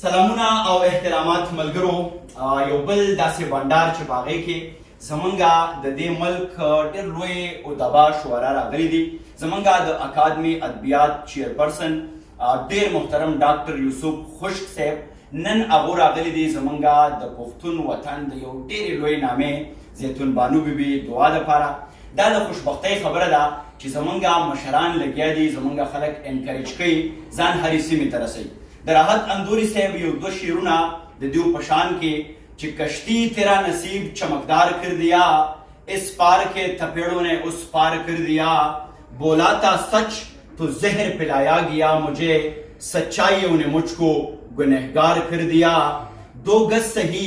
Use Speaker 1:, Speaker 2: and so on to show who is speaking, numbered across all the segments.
Speaker 1: سلامونه او احترامات ملګرو، you بل داسې بانډار چې په هغې کې زمونږ د دې ملک ډېر لوی ادبا شعرا راغلي دي. زمونږ د اکادمي ادبیات چیرپرسن ډېر محترم ډاکټر یوسف خشک صاحب نن هغو راغلي دي زمونږ د پښتون وطن د یو ډېرې لوی نامې زیتون بانو بیبي دعا دپاره. دا د خوشبختۍ خبره ده چې زمونږ مشران لګیا دي، زمونږ خلک انکریج کوي ځان هرې سیمې ته رسوي. د راحت اندوری صاحب یو دو شیرونه د دیو پشان کې چې کشتی تیرا نصیب چمکدار کر دیا، اس پار کے تھپیڑوں نے اس پار کر دیا، بولا تھا سچ تو زہر پلایا گیا مجھے، سچائیوں نے مجھ کو گنہگار کر دیا، دو گز سہی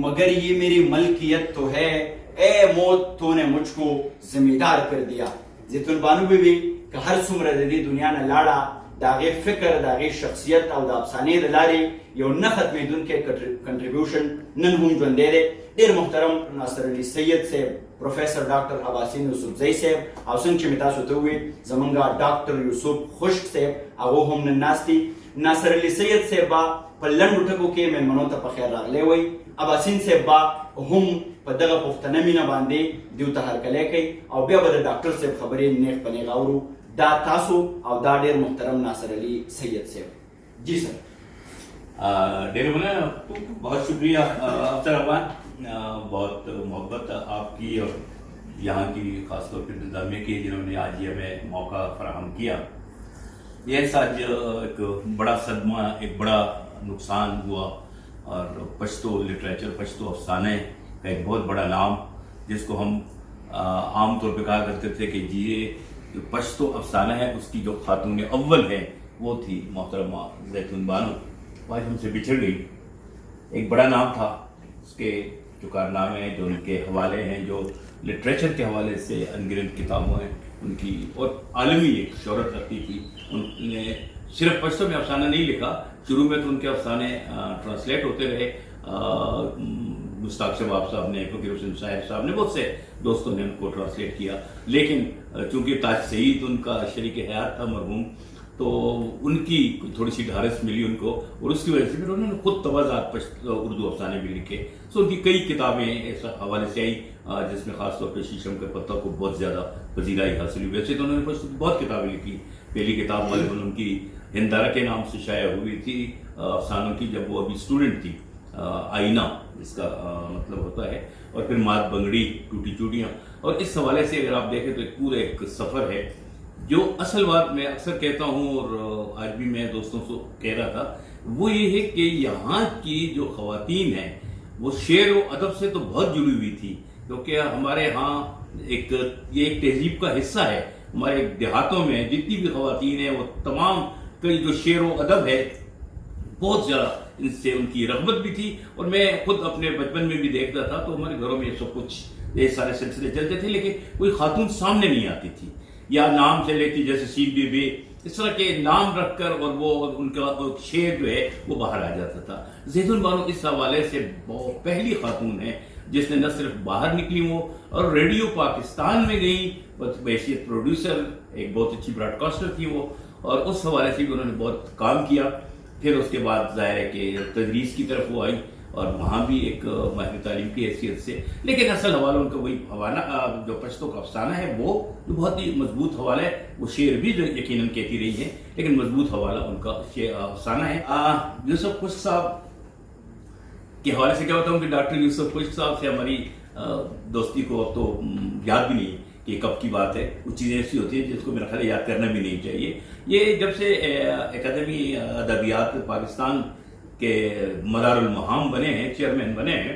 Speaker 1: مگر یہ میری ملکیت تو ہے، اے موت تو نے مجھ کو زمیندار کر دیا. زیتون بانو بیبي که هر څومره د دې دنیا نه لاړه، د هغې فکر، د هغې شخصیت او د افسانې د لارې یو نه ختمېدونکی کنټریبیوشن نن هم ژوندی دی. ډېر محترم ناصر علي سید صاحب، پروفیسر ډاکټر عباسین یوسفزی صاحب، او څنګه چې مې تاسو ته وویل زمونږ ډاکټر یوسف خشک صاحب هغو هم نن ناست دي. ناصر علي سید صاحب به په لنډو ټکو کې مېلمنو ته په خیر راغلی وایي. عباسین صاحب به هم په دغه پښتنه مینه باندې دیو ته هرکلی کوي، او بیا به د ډاکټر صاحب خبرې نیغ په نیغ اورو. دا تاسو او دا ډېر محترم ناصر علي سید صاحب. جی سر.
Speaker 2: ڈیرے بولے بہت شکریہ افسر احمد، بہت محبت آپ کی اور یہاں کی خاص طور پر انتظامیہ کی جنہوں نے آج یہ ہمیں موقع فراہم کیا. یہ آج ایک بڑا صدمہ، ایک بڑا نقصان ہوا، اور پشتو لٹریچر، پشتو افسانے کا ایک بہت بڑا نام، جس کو ہم عام طور پہ کہا کرتے تھے کہ یہ جو پشتو افسانہ ہے اس کی جو خاتون اول ہے وہ تھی محترمہ زیتون بانو. آج ہم سے بچھڑ گئی. ایک بڑا نام تھا، اس کے جو کارنامے ہیں، جو ان کے حوالے ہیں، جو لٹریچر کے حوالے سے انگرنت کتابوں ہیں ان کی، اور عالمی ایک شہرت رکھتی تھی. ان نے صرف پشتو میں افسانہ نہیں لکھا، شروع میں تو ان کے افسانے ٹرانسلیٹ ہوتے رہے. مشتاق شباب صاحب نے، فقیر حسین صاحب نے، بہت سے دوستوں نے ان کو ٹرانسلیٹ کیا. لیکن چونکہ تاج سعید ان کا شریک حیات تھا مرحوم، تو ان کی تھوڑی سی ڈھارس ملی ان کو، اور اس کی وجہ سے پھر انہوں نے خود توازات اردو افسانے بھی لکھے. سو ان کی کئی کتابیں اس حوالے سے آئیں، جس میں خاص طور پہ شیشم کے پتہ کو بہت زیادہ پذیرائی حاصل ہوئی. ویسے تو انہوں نے بہت کتابیں لکھی. پہلی کتاب غالباً ان کی ہندارہ کے نام سے شائع ہوئی تھی افسانوں کی، جب وہ ابھی اسٹوڈنٹ تھی. آئینہ اس کا مطلب ہوتا ہے. اور پھر مات بنگڑی، ٹوٹی چوٹیاں. اور اس حوالے سے اگر آپ دیکھیں تو ایک پورا ایک سفر ہے. جو اصل بات میں اکثر کہتا ہوں، اور آج بھی میں دوستوں سے کہہ رہا تھا، وہ یہ ہے کہ یہاں کی جو خواتین ہیں وہ شعر و ادب سے تو بہت جڑی ہوئی تھی، کیونکہ ہمارے ہاں یہ ایک تہذیب کا حصہ ہے. ہمارے دیہاتوں میں جتنی بھی خواتین ہیں وہ تمام کئی جو شعر و ادب ہے بہت زیادہ ان سے ان کی رغبت بھی تھی. اور میں خود اپنے بچپن میں بھی دیکھتا تھا، تو ہمارے گھروں میں یہ سب کچھ، یہ سارے سلسلے چلتے تھے، لیکن کوئی خاتون سامنے نہیں آتی تھی، یا نام سے لیتی جیسے سین بی بی، اس طرح کے نام رکھ کر، اور وہ ان کا شعر جو ہے وہ باہر آ جاتا تھا. زیتون بانو اس حوالے سے پہلی خاتون ہے جس نے نہ صرف باہر نکلی وہ، اور ریڈیو پاکستان میں گئی بحیثیت پروڈیوسر، ایک بہت اچھی براڈ کاسٹر تھی وہ، اور اس حوالے سے بھی انہوں نے بہت کام کیا. پھر اس کے بعد ظاہر ہے کہ تدریس کی طرف وہ آئی، اور وہاں بھی ایک ماہر تعلیم کی حیثیت سے. لیکن اصل حوالہ ان کا وہی حوالہ جو پشتو کا افسانہ ہے، وہ جو بہت ہی مضبوط حوالہ ہے. وہ شعر بھی جو یقیناً کہتی رہی ہے، لیکن مضبوط حوالہ ان کا افسانہ ہے. یوسف خشک صاحب کے حوالے سے کیا بتاؤں کہ ڈاکٹر یوسف خشک صاحب سے ہماری دوستی کو اب تو یاد بھی نہیں کہ کب کی بات ہے. کچھ چیزیں ایسی ہوتی ہیں جس کو میرا خیال ہے یاد کرنا بھی نہیں چاہیے. یہ جب سے اکیڈمی ادبیات پاکستان کے مدار المہام بنے ہیں، چیئرمین بنے ہیں،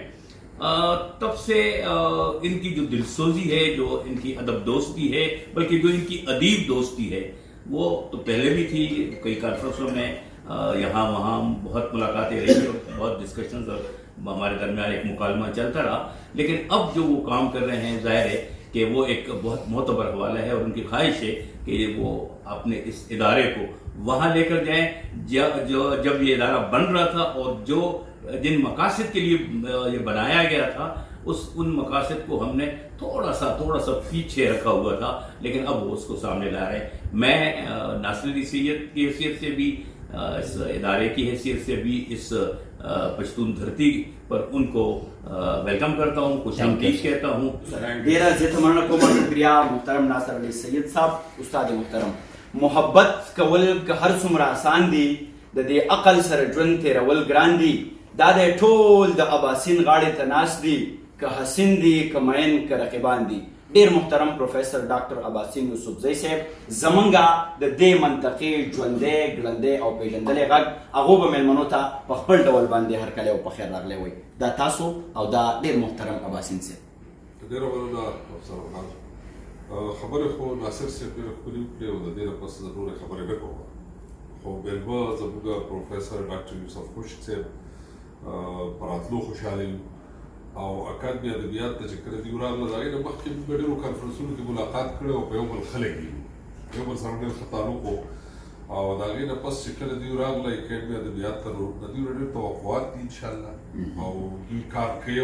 Speaker 2: تب سے ان کی جو دلسوزی ہے، جو ان کی ادب دوستی ہے، بلکہ جو ان کی ادیب دوستی ہے، وہ تو پہلے بھی تھی. کئی کانفرنسوں میں یہاں وہاں بہت ملاقاتیں رہی، اور بہت ڈسکشنز، اور ہمارے درمیان ایک مکالمہ چلتا رہا. لیکن اب جو وہ کام کر رہے ہیں، ظاہر ہے کہ وہ ایک بہت معتبر حوالہ ہے، اور ان کی خواہش ہے کہ وہ اپنے اس ادارے کو وہاں لے کر جائیں جب یہ ادارہ بن رہا تھا، اور جو جن مقاصد کے لیے یہ بنایا گیا تھا، ان مقاصد کو ہم نے تھوڑا سا پیچھے رکھا ہوا تھا. لیکن اب وہ اس کو سامنے لا رہے ہیں. میں ناصر علی سید کی حیثیت سے بھی اس ادارے کی حیثیت سے بھی اس پشتون دھرتی پر ان کو ویلکم کرتا ہوں، خوش آمدید کہتا ہوں.
Speaker 1: ډیره زیاته مننه کوم. شکریہ محترم ناصر علی سید صاحب. استاد محترم، محبت کول که هر څومره آسان دي، د دې عقل سره ژوند تیرول ګران دي. دا د ټول د اباسین غاړې ته ناست دي، که حسین دي که مین که رقیبان دي. ډیر محترم پروفیسر ډاکټر اباسین یوسفزئی صاحب زمونږه د دې منطقې ژوندی ګړندی او پیژندلی غږ هغو به میلمنو ته په خپل ډول باندې هرکلی او په خیر راغلی وایي. دا تاسو او دا ډیر محترم اباسین صاحب.
Speaker 3: ډېره مننه افسر افغان. خبرې خو ناصر صاحب ډېرې ښکلې وکړې او د دې نه پس زه نورې خبرې نه کوم، خو میلمه زموږ پروفیسر ډاکټر یوسف خشک صاحب په راتلو خوشحاله یو او اکادمي ادبیات ته چې کله دوی راغله د هغې نه مخکې موږ ډېرو کنفرنسونو کې ملاقات کړی او په یو بل ښه لګېږو، یو بل سره ډېر ښه تعلق و. او د هغې نه پس چې کله دوی راغله اکادمي ادبیات ته نو د دوی نه ډېر توقعات دي انشاءالله او دوی کار کوي،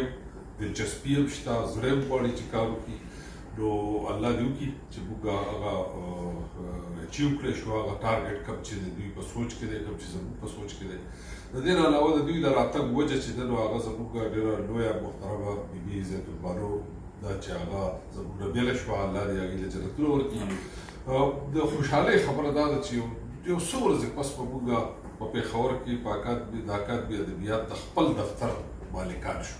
Speaker 3: دلچسپي هم شته، زړه هم غواړي چې کار وکړي. نو الله دې وکړي چې موږ هغه اچیو کړی شو، هغه ټارګېټ کوم چې د دوی په سوچ کې دی، کوم چې زموږ په سوچ کې دی. د دې نه علاوه د دوی د راتګ وجه چې ده نو هغه زموږ ډېره لویه محترمه بیبي زیت البانو ده چې هغه زموږ نه بېله شوه، الله دې هغې له جنتونه ورکړي. د خوشحالۍ خبره دا ده چې یو څو ورځې پس به موږ په پېښور کې د اکادمي ادبیات د خپل دفتر مالکان شو.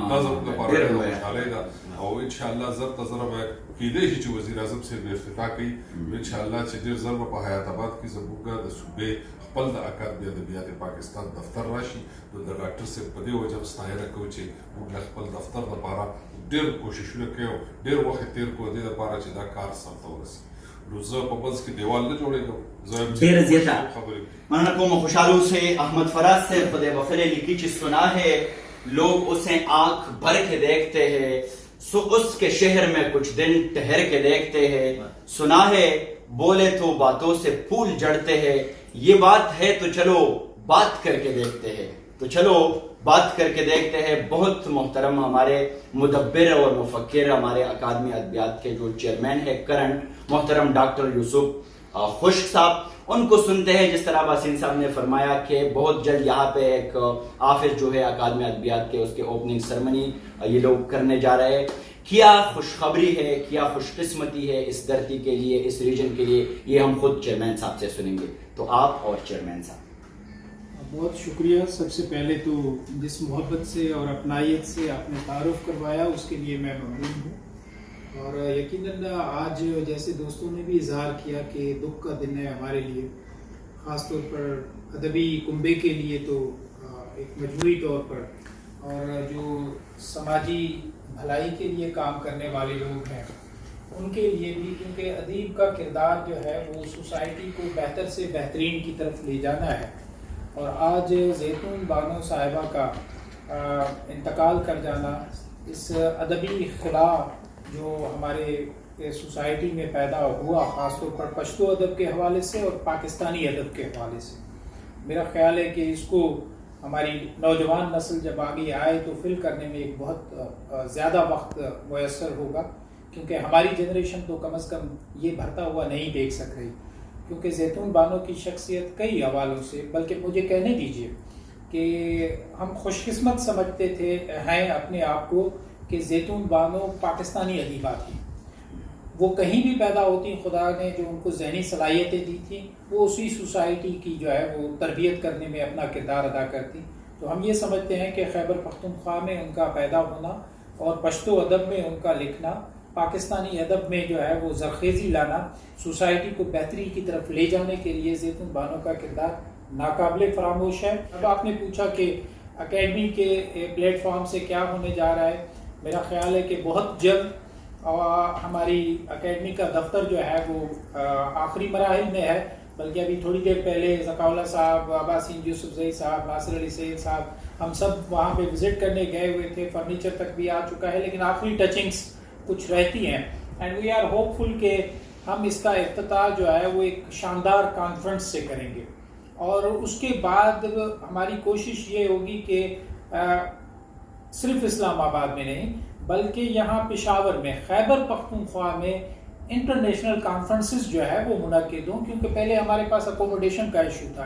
Speaker 3: دا زموږ لپاره ډېره خوشحالۍ ده او انشاءالله زر ته زره به کیدای شي چې وزیر اعظم صاحب افتتاح کوي. انشاءالله چې ډېر زر به په حیات آباد کې زموږ د صوبې خپل د اکادمي ادبیات پاکستان دفتر راشي. نو د ډاکټر صاحب په دې وجه هم ستاینه کوو چې موږ د خپل دفتر لپاره ډېر کوششونه کوي او ډېر وخت تېر کړو دې لپاره چې دا کار سرته ورسي. نو زه په منځ کې دیوال نه جوړېږم، زه
Speaker 1: ډېره زیاته مننه کوم. خوشحال اوسئ. احمد فراز صاحب په دې بخلے لکھی چې سنا ہے لوگ اسے آنکھ بھر کے دیکھتے ہیں، سو اس کے شہر میں کچھ دن ٹھہر کے دیکھتے ہیں. سنا ہے بولے تو باتوں سے پھول جڑتے ہیں، یہ بات ہے تو چلو بات کر کے دیکھتے ہیں. تو چلو بات کر کے دیکھتے ہیں. بہت محترم ہمارے مدبر اور مفکر ہمارے اکادمی ادبیات کے جو چیئرمین ہے کرنٹ، محترم ڈاکٹر یوسف خشک صاحب، ان کو سنتے ہیں. جس طرح باسین صاحب نے فرمایا کہ بہت جلد یہاں پہ ایک آفس جو ہے اکادمی ادبیات کے اس کے اوپننگ سرمنی یہ لوگ کرنے جا رہے ہیں. کیا خوشخبری ہے، کیا خوش قسمتی ہے اس دھرتی کے لیے، اس ریجن کے لیے، یہ ہم خود چیئرمین صاحب سے سنیں گے. تو آپ اور چیئرمین صاحب.
Speaker 4: بہت شکریہ. سب سے پہلے تو جس محبت سے اور اپنائیت سے آپ نے تعارف کروایا اس کے لیے میں ممنون ہوں. اور یقیناً آج جیسے دوستوں نے بھی اظہار کیا کہ دکھ کا دن ہے ہمارے لیے، خاص طور پر ادبی کنبے کے لیے تو ایک مجموعی طور پر، اور جو سماجی بھلائی کے لیے کام کرنے والے لوگ ہیں ان کے لیے بھی، کیونکہ ادیب کا کردار جو ہے وہ سوسائٹی کو بہتر سے بہترین کی طرف لے جانا ہے. اور آج زیتون بانو صاحبہ کا انتقال کر جانا، اس ادبی خلا جو ہمارے سوسائٹی میں پیدا ہوا خاص طور پر پشتو ادب کے حوالے سے اور پاکستانی ادب کے حوالے سے، میرا خیال ہے کہ اس کو ہماری نوجوان نسل جب آگے آئے تو فل کرنے میں ایک بہت زیادہ وقت میسر ہوگا، کیونکہ ہماری جنریشن تو کم از کم یہ بھرتا ہوا نہیں دیکھ سک رہی. کیونکہ زیتون بانو کی شخصیت کئی حوالوں سے، بلکہ مجھے کہنے دیجیے کہ ہم خوش قسمت سمجھتے تھے ہیں اپنے آپ کو کہ زیتون بانو پاکستانی ادیبہ تھی. وہ کہیں بھی پیدا ہوتی، خدا نے جو ان کو ذہنی صلاحیتیں دی تھیں وہ اسی سوسائٹی کی جو ہے وہ تربیت کرنے میں اپنا کردار ادا کرتی. تو ہم یہ سمجھتے ہیں کہ خیبر پختونخوا میں ان کا پیدا ہونا اور پشتو ادب میں ان کا لکھنا، پاکستانی ادب میں جو ہے وہ زرخیزی لانا، سوسائٹی کو بہتری کی طرف لے جانے کے لیے زیتون بانو کا کردار ناقابل فراموش ہے. اب آپ نے پوچھا کہ اکیڈمی کے پلیٹ فارم سے کیا ہونے جا رہا ہے. میرا خیال ہے کہ بہت جلد ہماری اکیڈمی کا دفتر جو ہے وہ آخری مراحل میں ہے، بلکہ ابھی تھوڑی دیر پہلے ذکاء اللہ صاحب، اباسین یوسفزئی صاحب، ناصر علی سید صاحب، ہم سب وہاں پہ وزٹ کرنے گئے ہوئے تھے. فرنیچر تک بھی آ چکا ہے، لیکن آخری ٹچنگس کچھ رہتی ہیں. اینڈ وی آر ہوپ فل کہ ہم اس کا افتتاح جو ہے وہ ایک شاندار کانفرنس سے کریں گے. اور اس کے بعد ہماری کوشش یہ ہوگی کہ صرف اسلام آباد میں نہیں بلکہ یہاں پشاور میں، خیبر پختونخوا میں انٹرنیشنل کانفرنسز جو ہے وہ منعقد ہوں، کیونکہ پہلے ہمارے پاس اکوموڈیشن کا ایشو تھا.